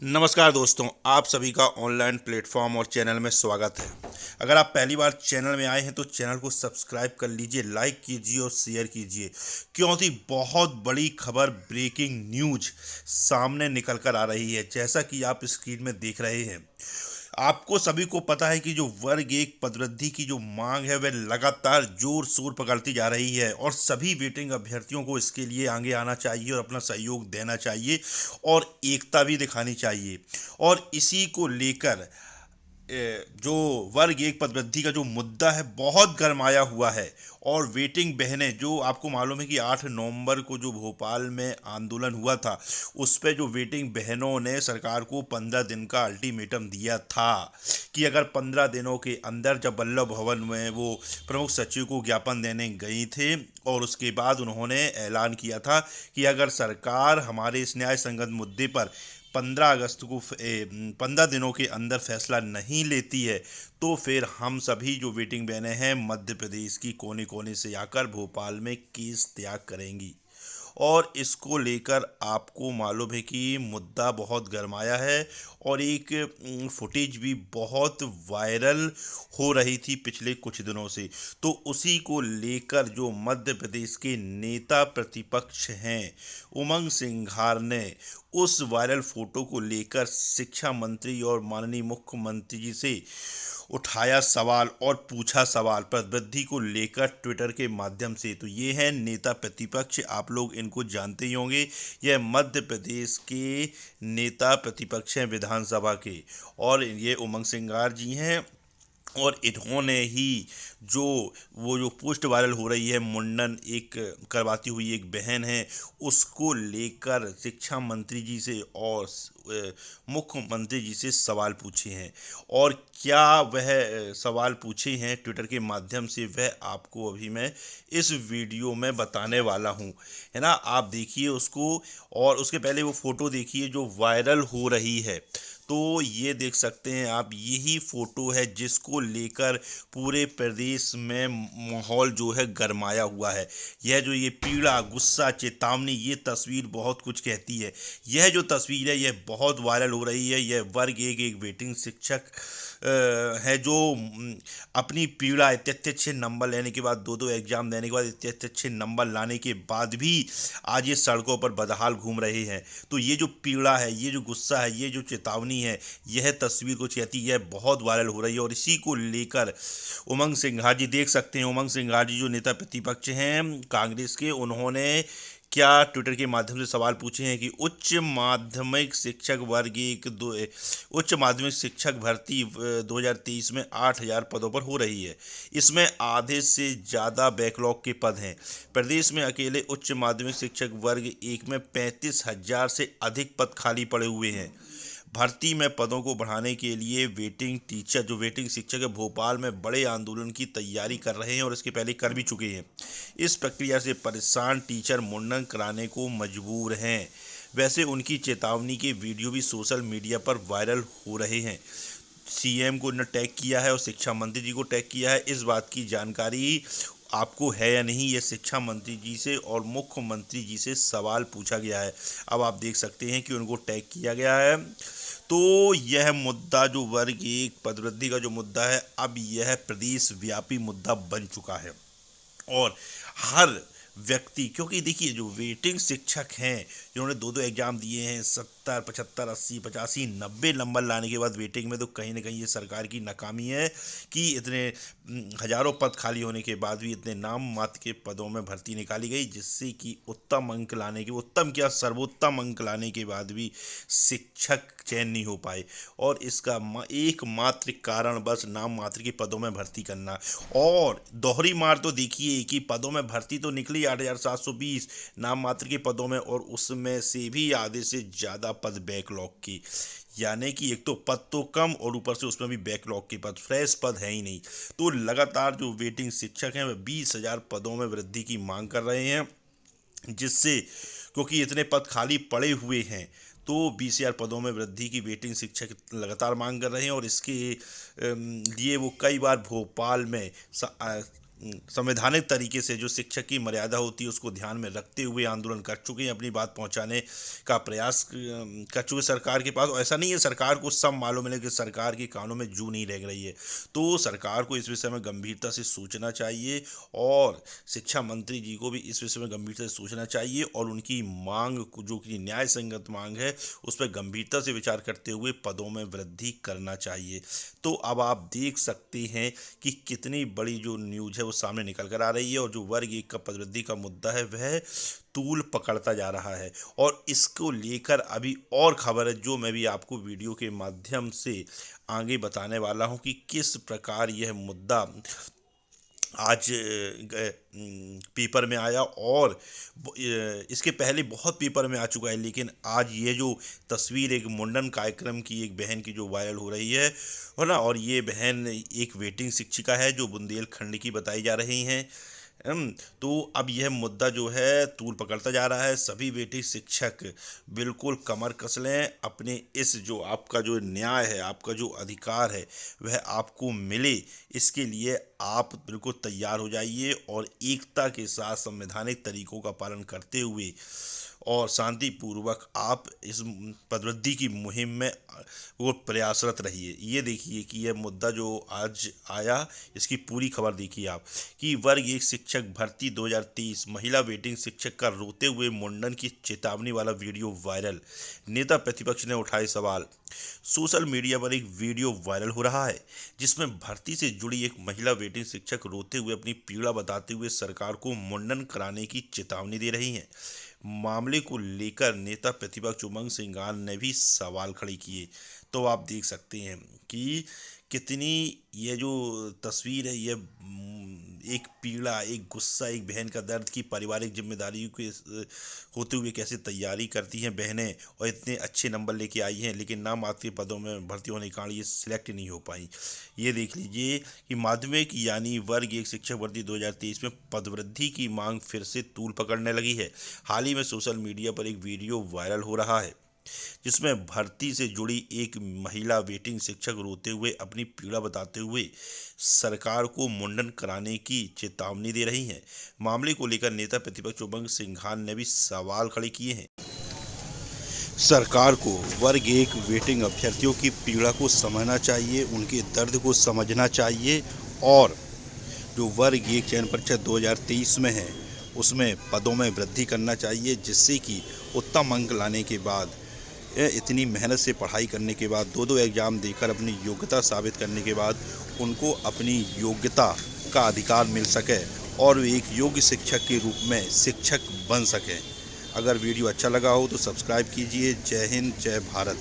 नमस्कार दोस्तों, आप सभी का ऑनलाइन प्लेटफॉर्म और चैनल में स्वागत है। अगर आप पहली बार चैनल में आए हैं तो चैनल को सब्सक्राइब कर लीजिए, लाइक कीजिए और शेयर कीजिए, क्योंकि बहुत बड़ी खबर, ब्रेकिंग न्यूज सामने निकल कर आ रही है। जैसा कि आप स्क्रीन में देख रहे हैं, आपको सभी को पता है कि जो वर्ग एक पदवृद्धि की जो मांग है वह लगातार जोर शोर पकड़ती जा रही है और सभी वेटिंग अभ्यर्थियों को इसके लिए आगे आना चाहिए और अपना सहयोग देना चाहिए और एकता भी दिखानी चाहिए। और इसी को लेकर जो वर्ग एक पदवृद्धि का जो मुद्दा है बहुत गरमाया हुआ है। और वेटिंग बहनें, जो आपको मालूम है कि 8 नवंबर को जो भोपाल में आंदोलन हुआ था, उस पे जो वेटिंग बहनों ने सरकार को 15 दिन का अल्टीमेटम दिया था कि अगर 15 दिनों के अंदर, जब वल्लभ भवन में वो प्रमुख सचिव को ज्ञापन देने गई थे और उसके बाद उन्होंने ऐलान किया था कि अगर सरकार हमारे इस न्याय संगत मुद्दे पर 15 अगस्त को 15 दिनों के अंदर फैसला नहीं लेती है तो फिर हम सभी जो वेटिंग बहनें हैं मध्य प्रदेश की कोने कोने से आकर भोपाल में केस त्याग करेंगी। और इसको लेकर आपको मालूम है कि मुद्दा बहुत गरमाया है और एक फुटेज भी बहुत वायरल हो रही थी पिछले कुछ दिनों से। तो उसी को लेकर जो मध्य प्रदेश के नेता प्रतिपक्ष हैं उमंग सिंघार ने उस वायरल फोटो को लेकर शिक्षा मंत्री और माननीय मुख्यमंत्री जी से उठाया सवाल और पूछा सवाल पदवृद्धि को लेकर ट्विटर के माध्यम से। तो ये हैं नेता प्रतिपक्ष, आप लोग इनको जानते ही होंगे। यह मध्य प्रदेश के नेता प्रतिपक्ष हैं विधानसभा के, और ये उमंग सिंगार जी हैं। और इन्होंने ही जो जो पोस्ट वायरल हो रही है, मुंडन एक करवाती हुई एक बहन है, उसको लेकर शिक्षा मंत्री जी से और मुख्यमंत्री जी से सवाल पूछे हैं। और क्या वह सवाल पूछे हैं ट्विटर के माध्यम से, वह आपको अभी मैं इस वीडियो में बताने वाला हूं, है ना। आप देखिए उसको, और उसके पहले वो फोटो देखिए जो वायरल हो रही है। तो ये देख सकते हैं आप, यही फोटो है जिसको लेकर पूरे प्रदेश में माहौल जो है गरमाया हुआ है। यह जो ये पीड़ा, गुस्सा, चेतावनी, ये तस्वीर बहुत कुछ कहती है। यह जो तस्वीर है यह बहुत वायरल हो रही है। यह वर्ग एक वेटिंग शिक्षक है जो अपनी पीड़ा, इतने अच्छे नंबर लेने के बाद, 2-2 एग्जाम देने के बाद, इतने अच्छे नंबर लाने के बाद भी आज ये सड़कों पर बदहाल घूम रहे हैं। तो ये जो पीड़ा है, ये जो गुस्सा है, ये जो चेतावनी है, यह तस्वीर कुछ कहती है, बहुत वायरल हो रही है। और इसी को लेकर उमंग सिंघार जी, देख सकते हैं उमंग सिंघार जी जो नेता प्रतिपक्ष हैं कांग्रेस के, उन्होंने क्या ट्विटर के माध्यम से सवाल पूछे हैं कि उच्च माध्यमिक शिक्षक वर्ग एक दो उच्च माध्यमिक शिक्षक भर्ती 2023 में 8,000 पदों पर हो रही है। इसमें आधे से ज़्यादा बैकलॉग के पद हैं। प्रदेश में अकेले उच्च माध्यमिक शिक्षक वर्ग एक में 35,000 से अधिक पद खाली पड़े हुए हैं। भर्ती में पदों को बढ़ाने के लिए वेटिंग टीचर, जो वेटिंग शिक्षक है, भोपाल में बड़े आंदोलन की तैयारी कर रहे हैं और इसके पहले कर भी चुके हैं। इस प्रक्रिया से परेशान टीचर मुंडन कराने को मजबूर हैं। वैसे उनकी चेतावनी के वीडियो भी सोशल मीडिया पर वायरल हो रहे हैं। सीएम को न टैग किया है और शिक्षा मंत्री जी को टैग किया है। इस बात की जानकारी आपको है या नहीं, ये शिक्षा मंत्री जी से और मुख्यमंत्री जी से सवाल पूछा गया है। अब आप देख सकते हैं कि उनको टैग किया गया है। तो यह मुद्दा, जो वर्ग एक पदवृद्धि का जो मुद्दा है, अब यह प्रदेश व्यापी मुद्दा बन चुका है। और हर व्यक्ति, क्योंकि देखिए जो वेटिंग शिक्षक हैं जिन्होंने 2-2 एग्जाम दिए हैं, 70, 75, 80, 85, 90 नंबर लाने के बाद वेटिंग में, तो कहीं ना कहीं ये सरकार की नाकामी है कि इतने हजारों पद खाली होने के बाद भी इतने नाम मात्र के पदों में भर्ती निकाली गई, जिससे कि उत्तम अंक लाने के, उत्तम क्या सर्वोत्तम अंक लाने के बाद भी शिक्षक चयन नहीं हो पाए। और इसका एकमात्र कारण बस नाम मात्र के पदों में भर्ती करना। और दोहरी मार तो देखिए कि पदों में भर्ती तो निकली 8,720 नाम मात्र के पदों में, और उसमें से भी आधे से ज़्यादा पद बैकलॉग की। यानी कि एक तो पद तो कम और ऊपर से उसमें भी बैकलॉग के पद, फ्रेश पद है ही नहीं। तो लगातार जो वेटिंग शिक्षक हैं वह 20,000 पदों में वृद्धि की मांग कर रहे हैं, जिससे, क्योंकि इतने पद खाली पड़े हुए हैं, तो 20,000 पदों में वृद्धि की वेटिंग शिक्षक लगातार मांग कर रहे हैं। और इसके लिए वो कई बार भोपाल में संवैधानिक तरीके से जो शिक्षक की मर्यादा होती है उसको ध्यान में रखते हुए आंदोलन कर चुके हैं, अपनी बात पहुंचाने का प्रयास कर चुके सरकार के पास। और ऐसा नहीं है सरकार को सब मालूम है कि सरकार के कानों में जू नहीं लग रही है, तो सरकार को इस विषय में गंभीरता से सोचना चाहिए और शिक्षा मंत्री जी को भी इस विषय में गंभीरता से सोचना चाहिए और उनकी मांग जो कि न्याय संगत मांग है उस पर गंभीरता से विचार करते हुए पदों में वृद्धि करना चाहिए। तो अब आप देख सकते हैं कि कितनी बड़ी जो न्यूज़ है वो सामने निकल कर आ रही है और जो वर्ग 1 का पदवृद्धि का मुद्दा है वह तूल पकड़ता जा रहा है। और इसको लेकर अभी और खबर है जो मैं भी आपको वीडियो के माध्यम से आगे बताने वाला हूं कि किस प्रकार यह मुद्दा आज पेपर में आया और इसके पहले बहुत पेपर में आ चुका है, लेकिन आज ये जो तस्वीर एक मुंडन कार्यक्रम की एक बहन की जो वायरल हो रही है ना, और ये बहन एक वेटिंग शिक्षिका है जो बुंदेलखंड की बताई जा रही हैं। तो अब यह मुद्दा जो है तूल पकड़ता जा रहा है। सभी वेटिंग शिक्षक बिल्कुल कमर कस लें, अपने इस जो आपका जो न्याय है, आपका जो अधिकार है वह आपको मिले, इसके लिए आप बिल्कुल तैयार हो जाइए और एकता के साथ संवैधानिक तरीकों का पालन करते हुए और शांतिपूर्वक आप इस पदवृद्धि की मुहिम में वो प्रयासरत रहिए। ये देखिए कि यह मुद्दा जो आज आया इसकी पूरी खबर देखिए आप कि वर्ग 1 शिक्षक भर्ती 2023 महिला वेटिंग शिक्षक का रोते हुए मुंडन की चेतावनी वाला वीडियो वायरल, नेता प्रतिपक्ष ने उठाए सवाल। सोशल मीडिया पर एक वीडियो वायरल हो रहा है जिसमें भर्ती से जुड़ी एक महिला वेटिंग शिक्षक रोते हुए अपनी पीड़ा बताते हुए सरकार को मुंडन कराने की चेतावनी दे रही हैं। मामले को लेकर नेता प्रतिपक्ष उमंग सिंघाल ने भी सवाल खड़े किए। तो आप देख सकते हैं कि कितनी ये जो तस्वीर है ये एक पीड़ा, एक गुस्सा, एक बहन का दर्द की पारिवारिक जिम्मेदारियों के होते हुए कैसे तैयारी करती हैं बहनें और इतने अच्छे नंबर लेके आई हैं, लेकिन नाम मात्र पदों में भर्ती होने के कारण ये सिलेक्ट नहीं हो पाई। ये देख लीजिए कि माध्यमिक यानी वर्ग 1 शिक्षक भर्ती 2023 में पदवृद्धि की मांग फिर से तूल पकड़ने लगी है। हाल ही में सोशल मीडिया पर एक वीडियो वायरल हो रहा है जिसमें भर्ती से जुड़ी एक महिला वेटिंग शिक्षक रोते हुए अपनी पीड़ा बताते हुए सरकार को मुंडन कराने की चेतावनी दे रही हैं। मामले को लेकर नेता प्रतिपक्ष उमंग सिंघाल ने भी सवाल खड़े किए हैं। सरकार को वर्ग 1 वेटिंग अभ्यर्थियों की पीड़ा को समझना चाहिए, उनके दर्द को समझना चाहिए और जो वर्ग 1 चयन परीक्षा 2023 में है उसमें पदों में वृद्धि करना चाहिए, जिससे कि उत्तम अंक लाने के बाद इतनी मेहनत से पढ़ाई करने के बाद 2 एग्ज़ाम देकर अपनी योग्यता साबित करने के बाद उनको अपनी योग्यता का अधिकार मिल सके और वे एक योग्य शिक्षक के रूप में शिक्षक बन सकें। अगर वीडियो अच्छा लगा हो तो सब्सक्राइब कीजिए। जय हिंद, जय भारत।